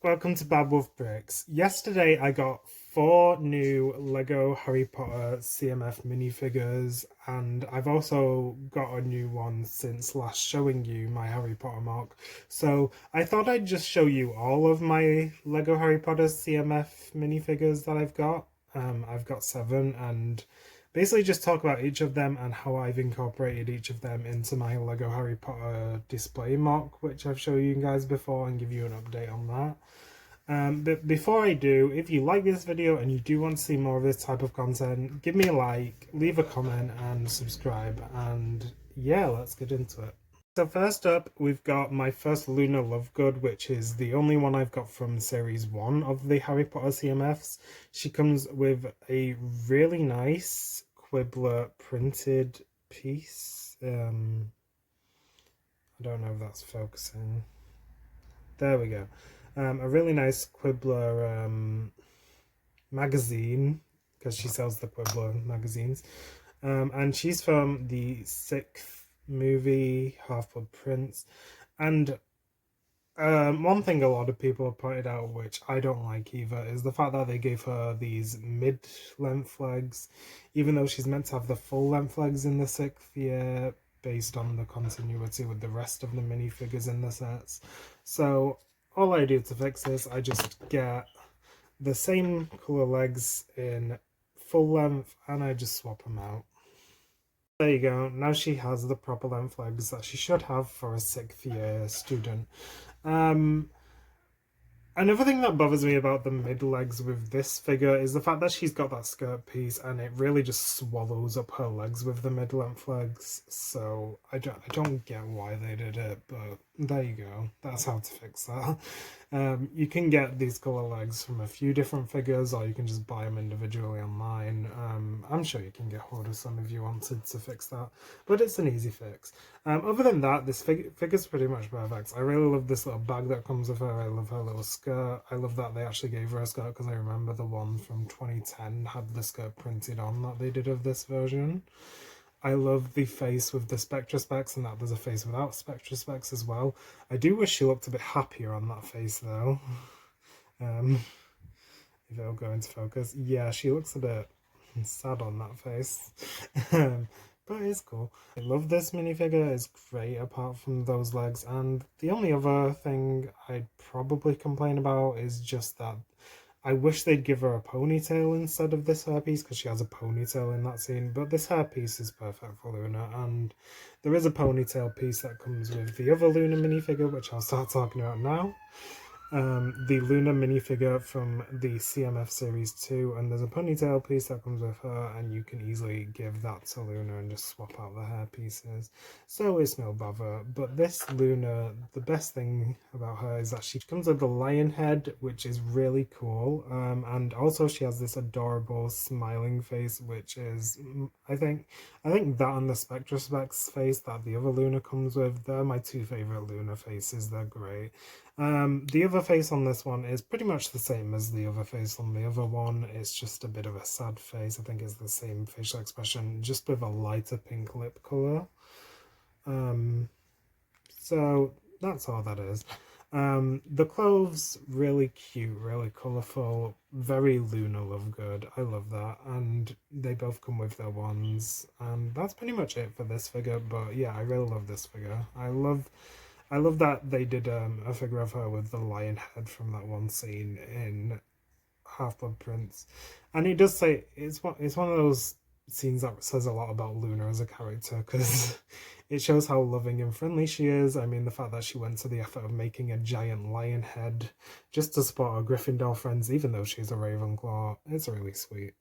Welcome to Bad Wolf Bricks. Yesterday I got 4 new Lego Harry Potter CMF minifigures, and I've also got a new one since last showing you my Harry Potter MOC. So I thought I'd just show you all of my Lego Harry Potter CMF minifigures that I've got. I've got 7, and basically just talk about each of them and how I've incorporated each of them into my Lego Harry Potter display MOC, which I've shown you guys before, and give you an update on that. But before I do, if you like this video and you do want to see more of this type of content, give me a like, leave a comment and subscribe, and yeah, let's get into it. So first up, we've got my first Luna Lovegood, which is the only one I've got from Series 1 of the Harry Potter CMFs. She comes with a really nice Quibbler printed piece. I don't know if that's focusing. There we go. A really nice Quibbler magazine, because she sells the Quibbler magazines. And she's from the 6th movie, Half-Blood Prince. And one thing a lot of people have pointed out, which I don't like either, is the fact that they gave her these mid-length legs, even though she's meant to have the full-length legs in the 6th year, based on the continuity with the rest of the minifigures in the sets. So all I do to fix this, I just get the same colour legs in full length and I just swap them out. There you go, now she has the proper length legs that she should have for a 6th year student. Another thing that bothers me about the mid legs with this figure is the fact that she's got that skirt piece and it really just swallows up her legs with the mid-length legs. So I don't get why they did it, but there you go. That's how to fix that. You can get these colour legs from a few different figures, or you can just buy them individually online. I'm sure you can get hold of some if you wanted to fix that, but it's an easy fix. Other than that, this figure's pretty much perfect. I really love this little bag that comes with her. I love her little skirt. I love that they actually gave her a skirt, because I remember the one from 2010 had the skirt printed on that they did of this version. I love the face with the Spectra specs, and that there's a face without Spectra specs as well. I do wish she looked a bit happier on that face though. If it'll go into focus. Yeah, she looks a bit sad on that face. But it's cool. I love this minifigure. It's great apart from those legs. And the only other thing I'd probably complain about is just that I wish they'd give her a ponytail instead of this hairpiece, because she has a ponytail in that scene. But this hairpiece is perfect for Luna, and there is a ponytail piece that comes with the other Luna minifigure, which I'll start talking about now. The Luna minifigure from the CMF Series 2, and there's a ponytail piece that comes with her, and you can easily give that to Luna and just swap out the hair pieces, so it's no bother. But this Luna, the best thing about her is that she comes with the lion head, which is really cool, and also she has this adorable smiling face, which is, I think that and the Spectra Specs face that the other Luna comes with, they're my 2 favourite Luna faces. They're great. The other face on this one is pretty much the same as the other face on the other one. It's just a bit of a sad face. I think it's the same facial expression, just with a lighter pink lip colour. So that's all that is. The clothes, really cute, really colourful, very Luna Lovegood. I love that, and they both come with their wands, and that's pretty much it for this figure. But yeah, I really love this figure. I love that they did a figure of her with the lion head from that one scene in Half-Blood Prince, and it does say it's one of those scenes that says a lot about Luna as a character, because it shows how loving and friendly she is. I mean, the fact that she went to the effort of making a giant lion head just to support her Gryffindor friends, even though she's a Ravenclaw, it's really sweet.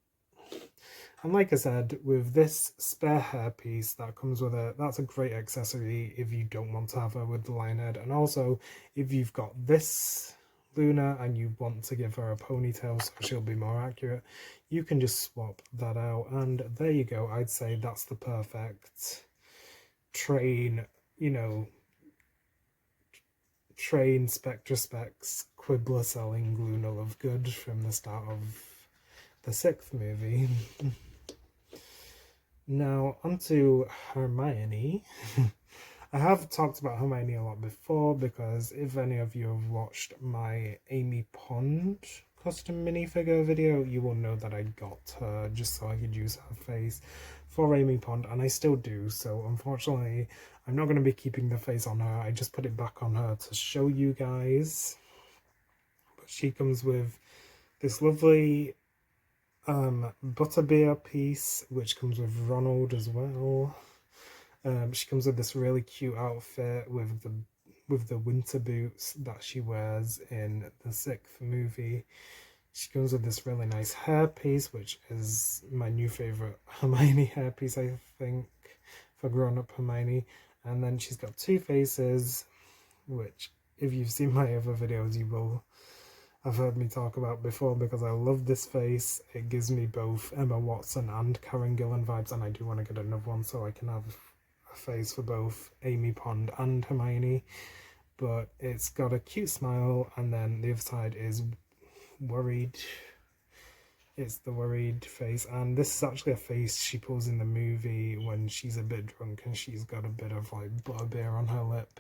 And like I said, with this spare hair piece that comes with it, that's a great accessory if you don't want to have her with the lion head. And also, if you've got this Luna and you want to give her a ponytail so she'll be more accurate, you can just swap that out. And there you go. I'd say that's the perfect train Spectra Specs Quibbler selling Luna Lovegood from the start of the 6th movie. Now, onto Hermione. I have talked about Hermione a lot before, because if any of you have watched my Amy Pond custom minifigure video, you will know that I got her just so I could use her face for Amy Pond, and I still do. So unfortunately, I'm not going to be keeping the face on her. I just put it back on her to show you guys. But she comes with this lovely butterbeer piece, which comes with Ronald as well. She comes with this really cute outfit with the winter boots that she wears in the 6th movie. She comes with this really nice hairpiece, which is my new favourite Hermione hairpiece, I think, for grown-up Hermione. And then she's got 2 faces, which, if you've seen my other videos, you will have heard me talk about before, because I love this face. It gives me both Emma Watson and Karen Gillan vibes, and I do want to get another one so I can have a face for both Amy Pond and Hermione. But it's got a cute smile, and then the other side is worried. It's the worried face, and this is actually a face she pulls in the movie when she's a bit drunk and she's got a bit of like butterbeer on her lip.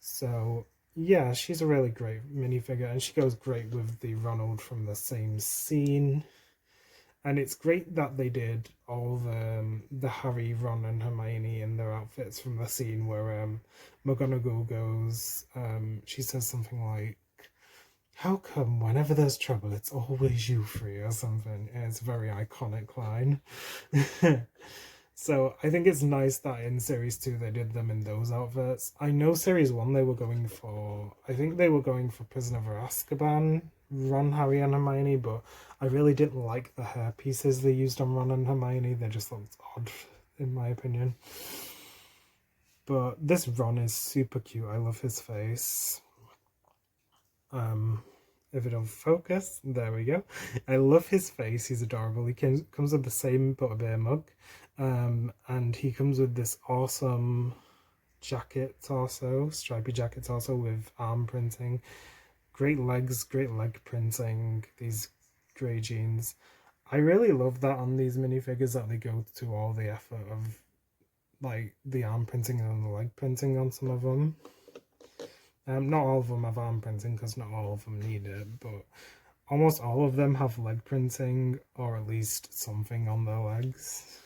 So yeah, she's a really great minifigure, and she goes great with the Ronald from the same scene. And it's great that they did all the Harry, Ron and Hermione in their outfits from the scene where McGonagall goes, she says something like, "How come whenever there's trouble, it's always you three," or something. And it's a very iconic line. So I think it's nice that in Series 2 they did them in those outfits. I know Series 1 they were going for, I think they were going for Prisoner of Azkaban, Ron, Harry and Hermione, but I really didn't like the hair pieces they used on Ron and Hermione. They just looked odd, in my opinion. But this Ron is super cute. I love his face. If it'll focus, there we go. I love his face. He's adorable. He comes with the same butterbeer mug, and he comes with this awesome jacket torso, stripy jacket torso with arm printing, great legs, great leg printing, these grey jeans. I really love that on these minifigures, that they go to all the effort of like the arm printing and the leg printing on some of them. Not all of them have arm printing, because not all of them need it, but almost all of them have leg printing, or at least something on their legs.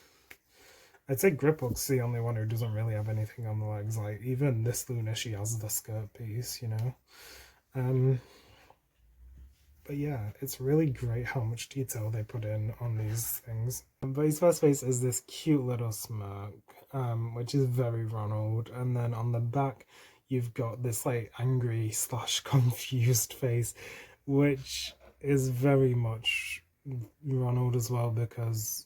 I'd say Griphook's the only one who doesn't really have anything on the legs. Like, even this Luna, she has the skirt piece, you know? But yeah, it's really great how much detail they put in on these things. But his first face is this cute little smirk, which is very Ronald. And then on the back, you've got this like angry / confused face, which is very much Ronald as well, because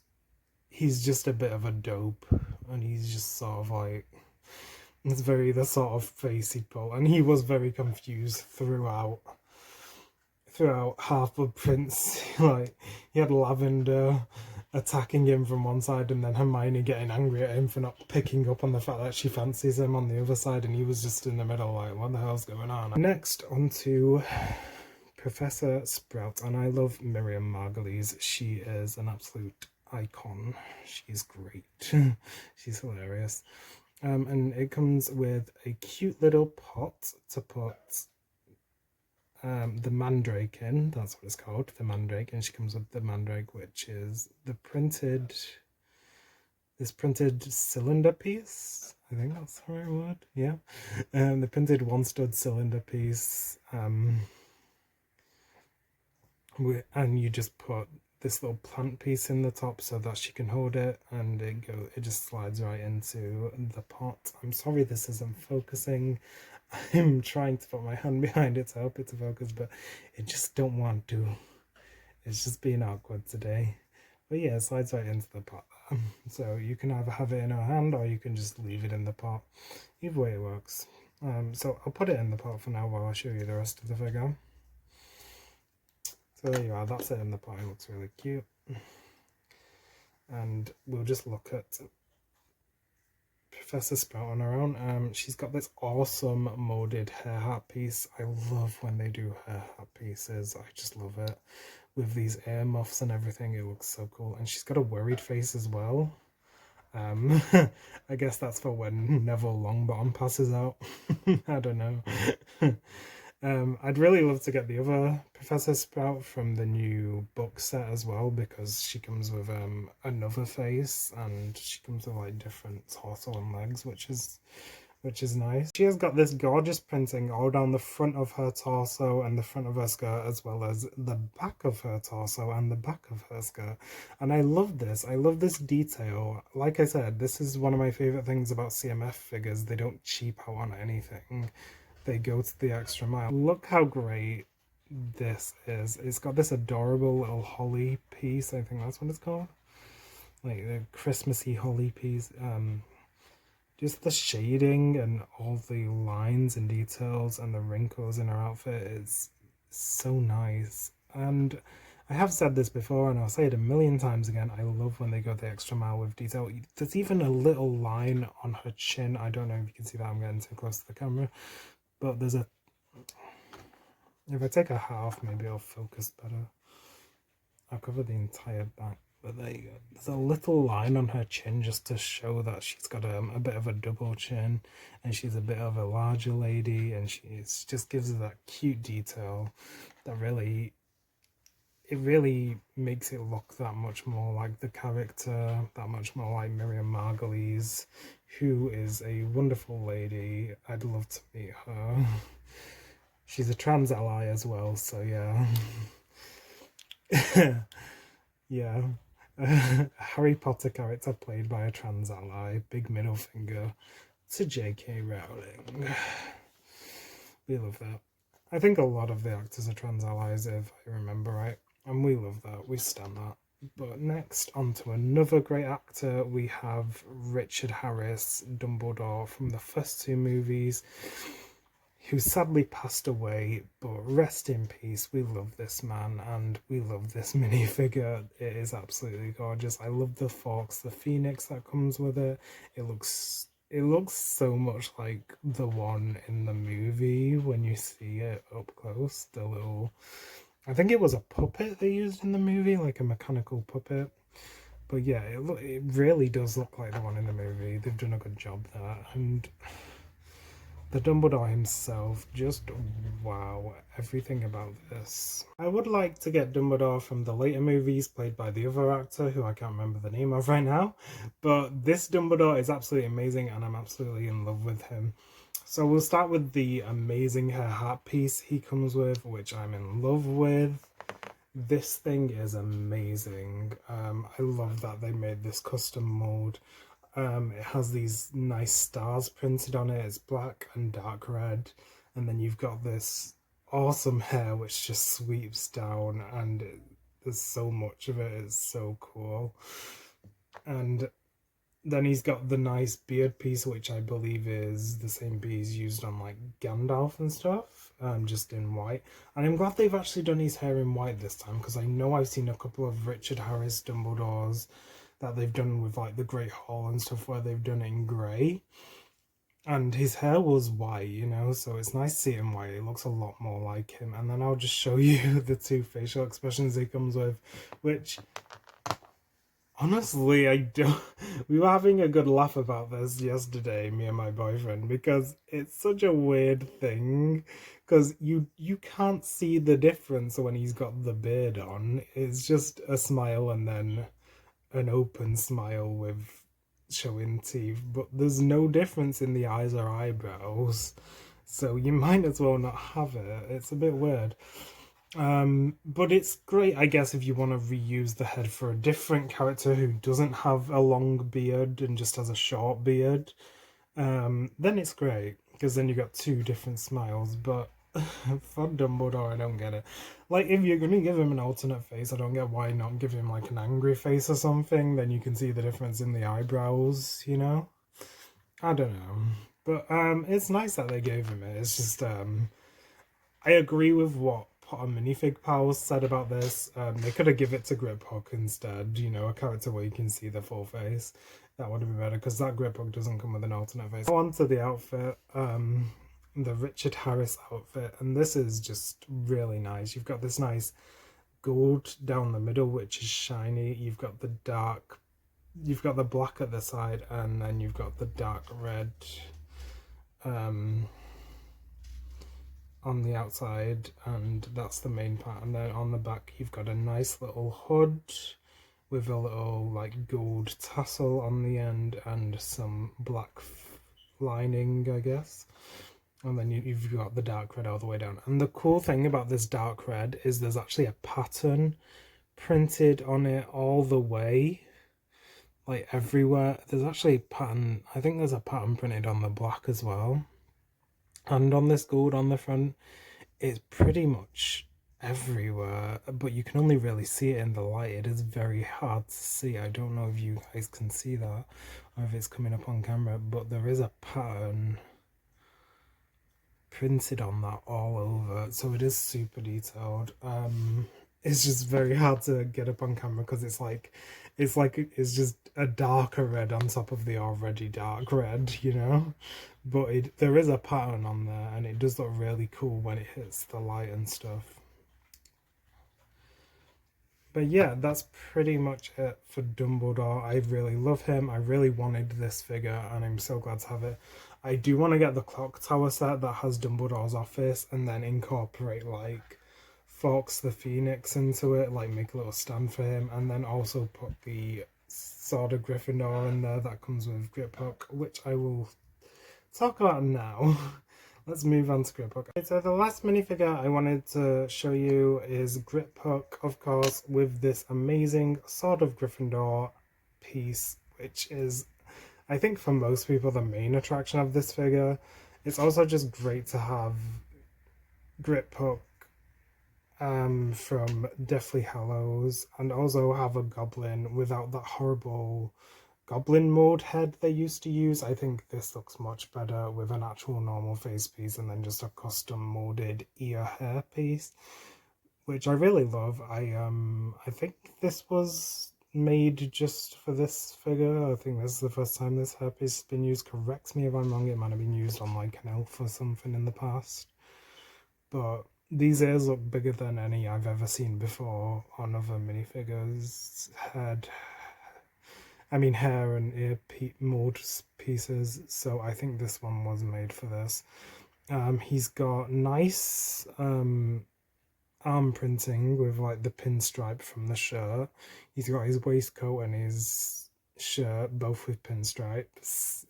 he's just a bit of a dope, and he's just sort of like, it's very the sort of face he'd pull, and he was very confused throughout Half-Blood Prince. Like, he had Lavender attacking him from one side, and then Hermione getting angry at him for not picking up on the fact that she fancies him on the other side, and he was just in the middle like, what the hell's going on? Next, on to Professor Sprout, and I love Miriam Margolyes. She is an absolute icon. She's great. She's hilarious. And it comes with a cute little pot to put the Mandrake in. That's what it's called, the Mandrake. And she comes with the Mandrake, which is the printed cylinder piece. I think that's the right word. Yeah. The printed one stud cylinder piece. And you just put this little plant piece in the top so that she can hold it, and it just slides right into the pot. I'm sorry this isn't focusing. I'm trying to put my hand behind it to help it to focus, but it just don't want to. It's just being awkward today. But yeah, it slides right into the pot. So you can either have it in her hand, or you can just leave it in the pot. Either way it works. So I'll put it in the pot for now while I show you the rest of the figure. So there you are, that's it in the pot. It looks really cute. And we'll just look at Professor Sprout on her own. She's got this awesome molded hair hat piece. I love when they do hair hat pieces. I just love it. With these ear muffs and everything, it looks so cool. And she's got a worried face as well. I guess that's for when Neville Longbottom passes out. I don't know. I'd really love to get the other Professor Sprout from the new book set as well, because she comes with another face, and she comes with like different torso and legs, which is nice. She has got this gorgeous printing all down the front of her torso and the front of her skirt, as well as the back of her torso and the back of her skirt. And I love this. I love this detail. Like I said, this is one of my favourite things about CMF figures. They don't cheap out on anything. They go to the extra mile. Look how great this is. It's got this adorable little holly piece. I think that's what it's called. Like the Christmassy holly piece. Just the shading and all the lines and details and the wrinkles in her outfit is so nice. And I have said this before, and I'll say it a million times again, I love when they go the extra mile with detail. There's even a little line on her chin. I don't know if you can see that, I'm getting too close to the camera. But there's a... If I take a half, maybe it'll focus better. I'll cover the entire back. But there you go. There's a little line on her chin just to show that she's got a bit of a double chin, and she's a bit of a larger lady, and she just gives her that cute detail that really... It really makes it look that much more like the character, that much more like Miriam Margolyes, who is a wonderful lady. I'd love to meet her. She's a trans ally as well, so yeah. Yeah. A Harry Potter character played by a trans ally. Big middle finger to J.K. Rowling. We love that. I think a lot of the actors are trans allies, if I remember right. And we love that, we stand that. But next, on to another great actor, we have Richard Harris, Dumbledore, from the first two movies, who sadly passed away, but rest in peace. We love this man, and we love this minifigure. It is absolutely gorgeous. I love the Fawkes, the Phoenix that comes with it. It looks so much like the one in the movie when you see it up close, the little... I think it was a puppet they used in the movie, like a mechanical puppet. But yeah, it really does look like the one in the movie. They've done a good job there. And the Dumbledore himself, just wow, everything about this. I would like to get Dumbledore from the later movies, played by the other actor, who I can't remember the name of right now. But this Dumbledore is absolutely amazing, and I'm absolutely in love with him. So we'll start with the amazing hair hat piece he comes with, which I'm in love with. This thing is amazing. I love that they made this custom mold. It has these nice stars printed on it. It's black and dark red. And then you've got this awesome hair which just sweeps down, and there's so much of it. It's so cool. And then he's got the nice beard piece, which I believe is the same piece used on like Gandalf and stuff, just in white. And I'm glad they've actually done his hair in white this time, because I know I've seen a couple of Richard Harris Dumbledores that they've done with like the Great Hall and stuff where they've done it in grey. And his hair was white, you know, so it's nice to see it in white. It looks a lot more like him. And then I'll just show you the two facial expressions he comes with, which... Honestly, I don't... We were having a good laugh about this yesterday, me and my boyfriend, because it's such a weird thing. Because you can't see the difference when he's got the beard on. It's just a smile and then an open smile with showing teeth. But there's no difference in the eyes or eyebrows. So you might as well not have it. It's a bit weird. But it's great, I guess, if you want to reuse the head for a different character who doesn't have a long beard and just has a short beard. Then it's great, because then you got two different smiles. But for Dumbledore, I don't get it. Like, if you're going to give him an alternate face, I don't get why not give him like an angry face or something. Then you can see the difference in the eyebrows, you know? I don't know. But it's nice that they gave him it. It's just I agree with what Potter Minifig Pals said about this. They could have given it to Grip Hook instead, you know, a character where you can see the full face. That would have been better, because that Grip Hook doesn't come with an alternate face. On to the outfit, the Richard Harris outfit, and this is just really nice. You've got this nice gold down the middle, which is shiny. You've got the dark you've got the black at the side, and then you've got the dark red on the outside, and that's the main part. And then on the back you've got a nice little hood with a little like gold tassel on the end and some black lining, I guess. And then you've got the dark red all the way down. And the cool thing about this dark red is there's actually a pattern printed on it all the way, like everywhere. There's actually a pattern, I think there's a pattern printed on the black as well. And on this gold on the front, it's pretty much everywhere, but you can only really see it in the light. It is very hard to see. I don't know if you guys can see that or if it's coming up on camera, but there is a pattern printed on that all over, so it is super detailed. It's just very hard to get up on camera because it's just a darker red on top of the already dark red, you know. But there is a pattern on there, and it does look really cool when it hits the light and stuff. But yeah, that's pretty much it for Dumbledore. I really love him. I really wanted this figure, and I'm so glad to have it. I do want to get the clock tower set that has Dumbledore's office, and then incorporate like Fawkes the Phoenix into it, like make a little stand for him, and then also put the Sword of Gryffindor in there that comes with Grip Hook, which I will talk about now. Let's move on to Grip Hook. Okay, so the last minifigure I wanted to show you is Grip Hook, of course, with this amazing Sword of Gryffindor piece, which is, I think for most people, the main attraction of this figure. It's also just great to have Grip Hook from Deathly Hallows, and also have a goblin without that horrible goblin mode head they used to use. I think this looks much better with an actual normal face piece and then just a custom molded ear hair piece, which I really love. I think this was made just for this figure. I think this is the first time this hair piece has been used. Correct me if I'm wrong, it might have been used on like an elf or something in the past. But these ears look bigger than any I've ever seen before on other minifigures. Hair and ear mold pieces, so I think this one was made for this. He's got nice arm printing with like the pinstripe from the shirt. He's got his waistcoat and his shirt both with pinstripes.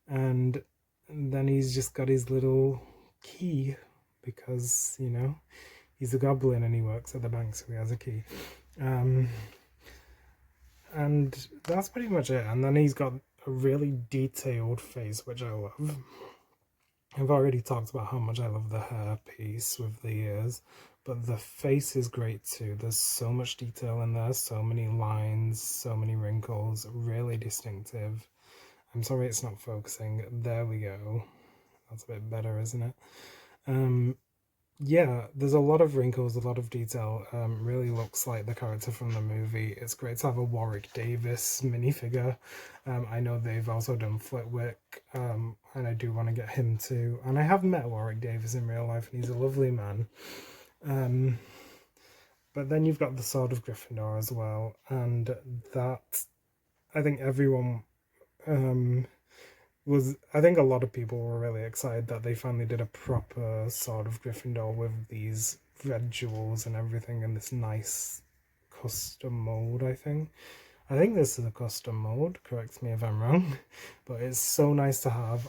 And then he's just got his little key because, you know, he's a goblin and he works at the bank, so he has a key. And that's pretty much it. And then he's got a really detailed face, which I love. I've already talked about how much I love the hair piece with the ears, but the face is great too. There's so much detail in there, so many lines, so many wrinkles, really distinctive. I'm sorry it's not focusing. There we go. That's a bit better, isn't it? Yeah, there's a lot of wrinkles, a lot of detail. Really looks like the character from the movie. It's great to have a Warwick Davis minifigure. I know they've also done Flitwick, and I do want to get him too. And I have met Warwick Davis in real life, and he's a lovely man. But then you've got the Sword of Gryffindor as well, and that, I think everyone I think a lot of people were really excited that they finally did a proper Sword of Gryffindor with these red jewels and everything in this nice custom mold. I think this is a custom mold, correct me if I'm wrong, but it's so nice to have.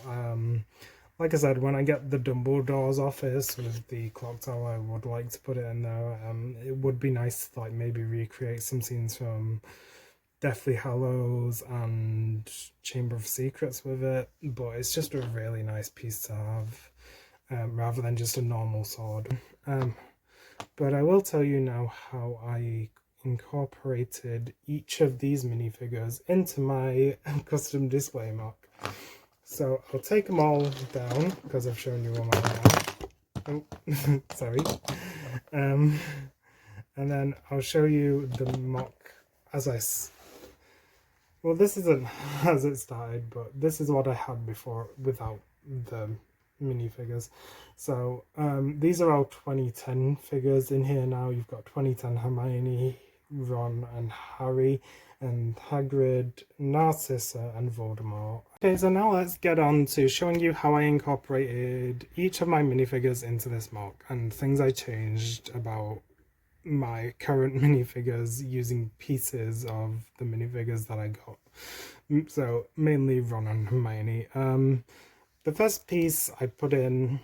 Like I said, when I get the Dumbledore's office with the clock tower, I would like to put it in there. It would be nice to like maybe recreate some scenes from Deathly Hallows and Chamber of Secrets with it, but it's just a really nice piece to have, rather than just a normal sword. But I will tell you now how I incorporated each of these minifigures into my custom display MOC. So I'll take them all down because I've shown you all my now. Oh, sorry. And then I'll show you the MOC as well, this isn't as it started, but this is what I had before without the minifigures. So these are all 2010 figures in here now. You've got 2010 Hermione, Ron and Harry, and Hagrid, Narcissa, and Voldemort. Okay, so now let's get on to showing you how I incorporated each of my minifigures into this MOC and things I changed about my current minifigures using pieces of the minifigures that I got. So mainly Ron and Hermione. The first piece I put in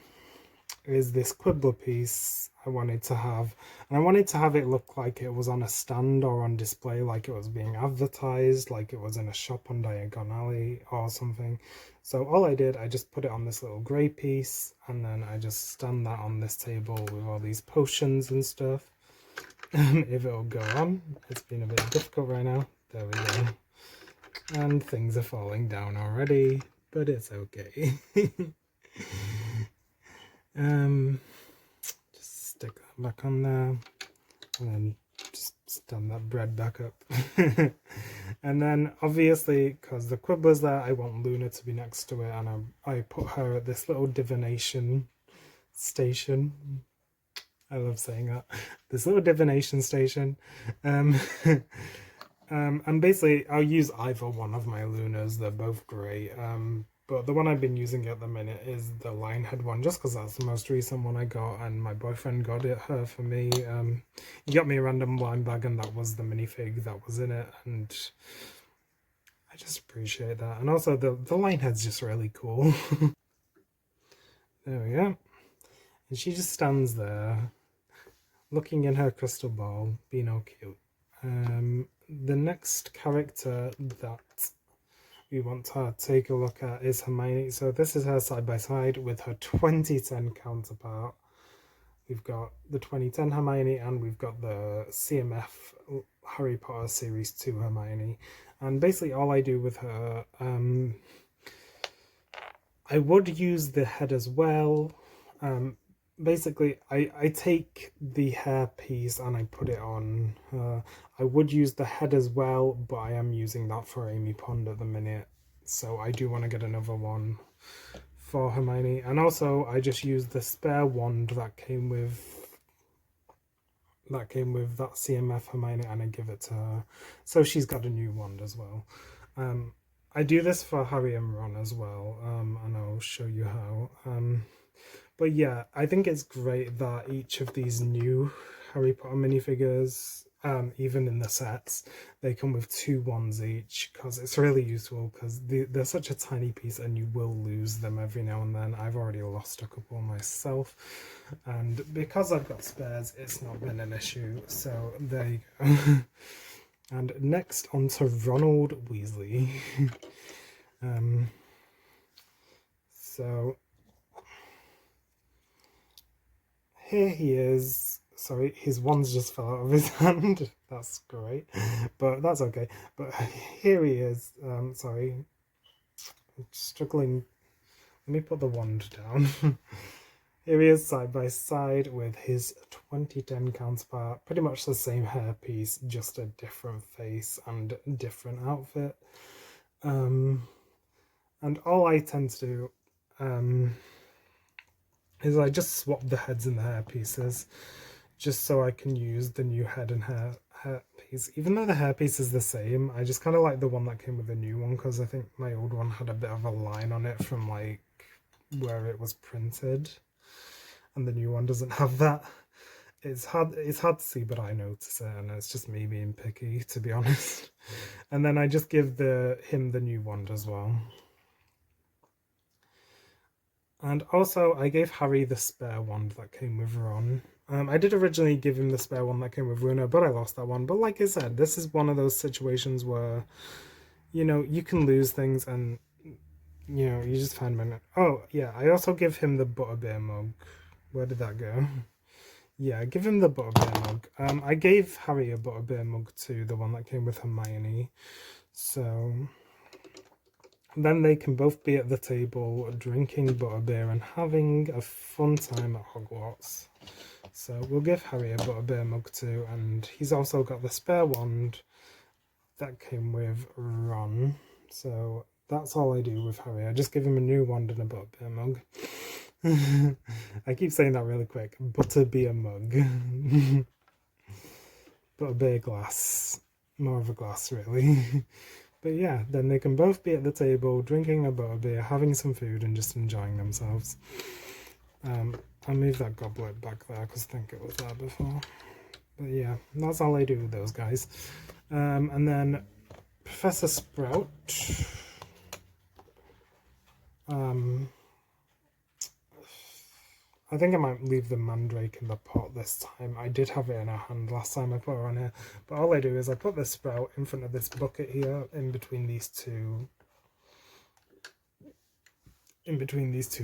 is this Quibbler piece I wanted to have, and I wanted to have it look like it was on a stand or on display, like it was being advertised, like it was in a shop on Diagon Alley or something. So all I did, I just put it on this little grey piece, and then I just stand that on this table with all these potions and stuff. If it'll go on. It's been a bit difficult right now. There we go. And things are falling down already, but it's okay. Just stick that back on there, and then just stand that bread back up. And then obviously, because the Quibbler's there, I want Luna to be next to it, and I put her at this little divination station. I love saying that. This little divination station. And basically I'll use either one of my Lunas. They're both great. But the one I've been using at the minute is the Lionhead one, just because that's the most recent one I got, and my boyfriend got her for me. He got me a random blind bag, and that was the minifig that was in it, and I just appreciate that. And also the Lionhead's just really cool. There we go. And she just stands there, looking in her crystal ball, being all cute. The next character that we want to take a look at is Hermione. So this is her side by side with her 2010 counterpart. We've got the 2010 Hermione, and we've got the CMF Harry Potter Series 2 Hermione. And basically all I do with her, I would use the head as well. Basically, I take the hair piece and I put it on her. I would use the head as well, but I am using that for Amy Pond at the minute. So I do want to get another one for Hermione. And also, I just used the spare wand that came with that CMF Hermione, and I give it to her. So she's got a new wand as well. I do this for Harry and Ron as well, and I'll show you how. But yeah, I think it's great that each of these new Harry Potter minifigures, even in the sets, they come with 2 wands each, because it's really useful, because they're such a tiny piece and you will lose them every now and then. I've already lost a couple myself, and because I've got spares, it's not been an issue, so there you go. And next on to Ronald Weasley. So here he is. Sorry, his wands just fell out of his hand. That's great, but that's okay. But here he is. Sorry, I'm struggling. Let me put the wand down. Here he is side by side with his 2010 counterpart. Pretty much the same hairpiece, just a different face and different outfit. And all I tend to do is I just swap the heads and the hair pieces, just so I can use the new head and hair piece. Even though the hair piece is the same, I just kind of like the one that came with the new one, because I think my old one had a bit of a line on it from like where it was printed, and the new one doesn't have that. It's hard to see, but I notice it, and it's just me being picky, to be honest. And then I just give him the new wand as well. And also, I gave Harry the spare wand that came with Ron. I did originally give him the spare one that came with Luna, but I lost that one. But like I said, this is one of those situations where, you know, you can lose things, and, you know, you just find them. Oh, yeah, I also give him the Butterbeer mug. Where did that go? Yeah, give him the Butterbeer mug. I gave Harry a Butterbeer mug too, the one that came with Hermione. So then they can both be at the table drinking butterbeer and having a fun time at Hogwarts. So we'll give Harry a butterbeer mug too, and he's also got the spare wand that came with Ron. So that's all I do with Harry. I just give him a new wand and a butterbeer mug. I keep saying that really quick. Butterbeer mug. Butterbeer glass. more of a glass really. But yeah, then they can both be at the table drinking a butterbeer, having some food and just enjoying themselves. I'll move that goblet back there because I think it was there before. But yeah, that's all I do with those guys. And then Professor Sprout. I think I might leave the mandrake in the pot this time. I did have it in her hand last time I put her on here. But all I do is I put the sprout in front of this bucket here, in between these two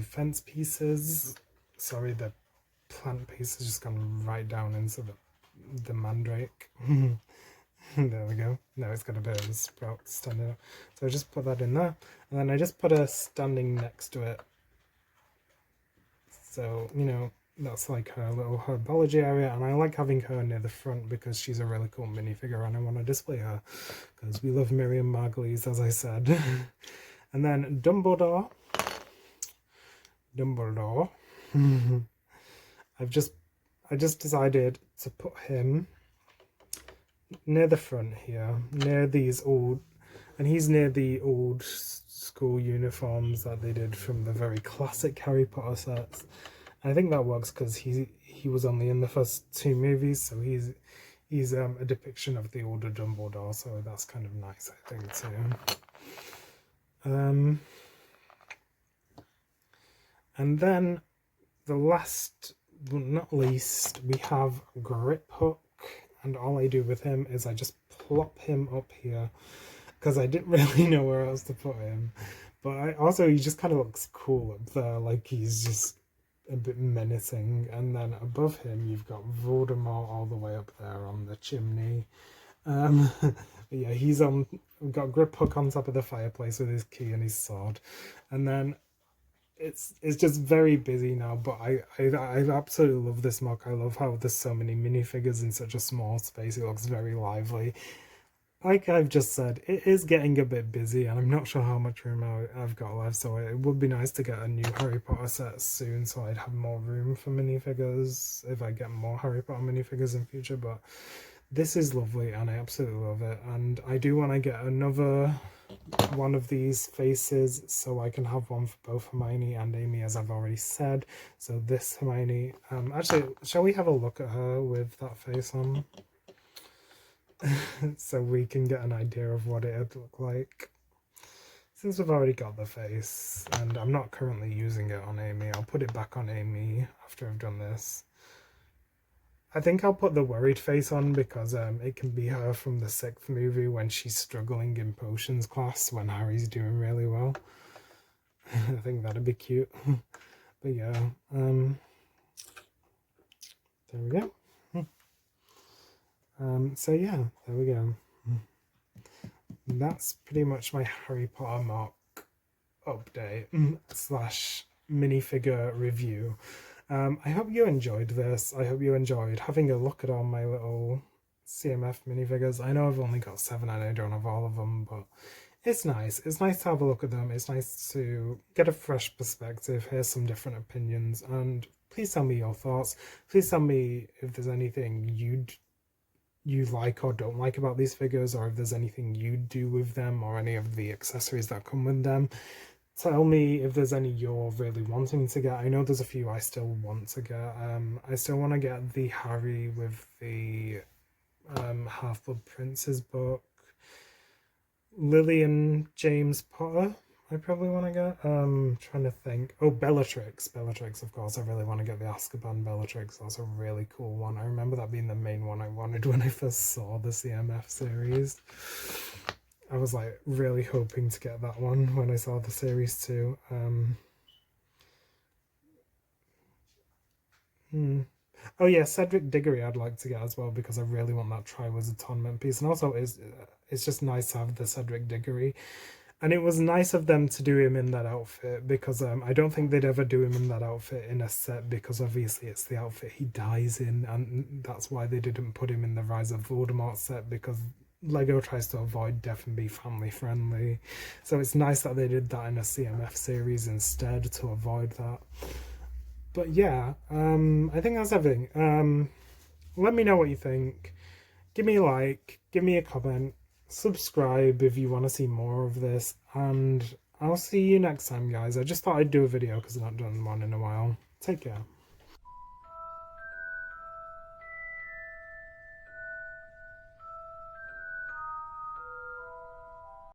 fence pieces. Sorry, the plant piece has just gone right down into the mandrake. There we go. Now it's got a bit of a sprout standing up. So I just put that in there. And then I just put her standing next to it. So, you know, that's like her little herbology area. And I like having her near the front because she's a really cool minifigure and I want to display her. Because we love Miriam Margolyes, as I said. And then Dumbledore. I just decided to put him near the front here, near these old, and he's near the old school uniforms that they did from the very classic Harry Potter sets. And I think that works because he was only in the first two movies, so he's a depiction of the older Dumbledore, so that's kind of nice, I think, too. And then the last but not least, we have Grip Hook. And all I do with him is I just plop him up here because I didn't really know where else to put him. But he just kind of looks cool up there, like he's just a bit menacing. And then above him, you've got Voldemort all the way up there on the chimney. Yeah, we've got Grip Hook on top of the fireplace with his key and his sword. And then it's just very busy now, but I absolutely love this MOC. I love how there's so many minifigures in such a small space. It looks very lively. Like I've just said, it is getting a bit busy and I'm not sure how much room I've got left, so it would be nice to get a new Harry Potter set soon so I'd have more room for minifigures if I get more Harry Potter minifigures in future. But this is lovely and I absolutely love it, and I do want to get another one of these faces so I can have one for both Hermione and Amy, as I've already said. So this Hermione, actually, shall we have a look at her with that face on? So we can get an idea of what it'd look like. Since we've already got the face, and I'm not currently using it on Amy, I'll put it back on Amy after I've done this. I think I'll put the worried face on because it can be her from the 6th movie when she's struggling in potions class when Harry's doing really well. I think that'd be cute. But yeah, there we go. So yeah, there we go. That's pretty much my Harry Potter MOC update slash minifigure review. I hope you enjoyed this. I hope you enjoyed having a look at all my little CMF minifigures. I know I've only got 7 and I don't have all of them, but it's nice. It's nice to have a look at them. It's nice to get a fresh perspective, hear some different opinions, and please tell me your thoughts. Please tell me if there's anything you like or don't like about these figures, or if there's anything you do with them or any of the accessories that come with them. Tell me if there's any you're really wanting to get. I know there's a few I still want to get. I still want to get the Harry with the Half-Blood Prince's book. Lily and James Potter, I probably want to get. Trying to think. Oh, Bellatrix. Bellatrix, of course. I really want to get the Azkaban Bellatrix. That's a really cool one. I remember that being the main one I wanted when I first saw the CMF series. I was like really hoping to get that one when I saw the series too. Oh yeah, Cedric Diggory I'd like to get as well because I really want that Triwizard Tournament piece, and also it's just nice to have the Cedric Diggory. And it was nice of them to do him in that outfit because I don't think they'd ever do him in that outfit in a set because obviously it's the outfit he dies in, and that's why they didn't put him in the Rise of Voldemort set, because Lego tries to avoid death and be family friendly. So it's nice that they did that in a CMF series instead to avoid that. But yeah, I think that's everything. Let me know what you think. give me a like, give me a comment, subscribe if you want to see more of this, and I'll see you next time, guys. I just thought I'd do a video because I've not done one in a while. Take care.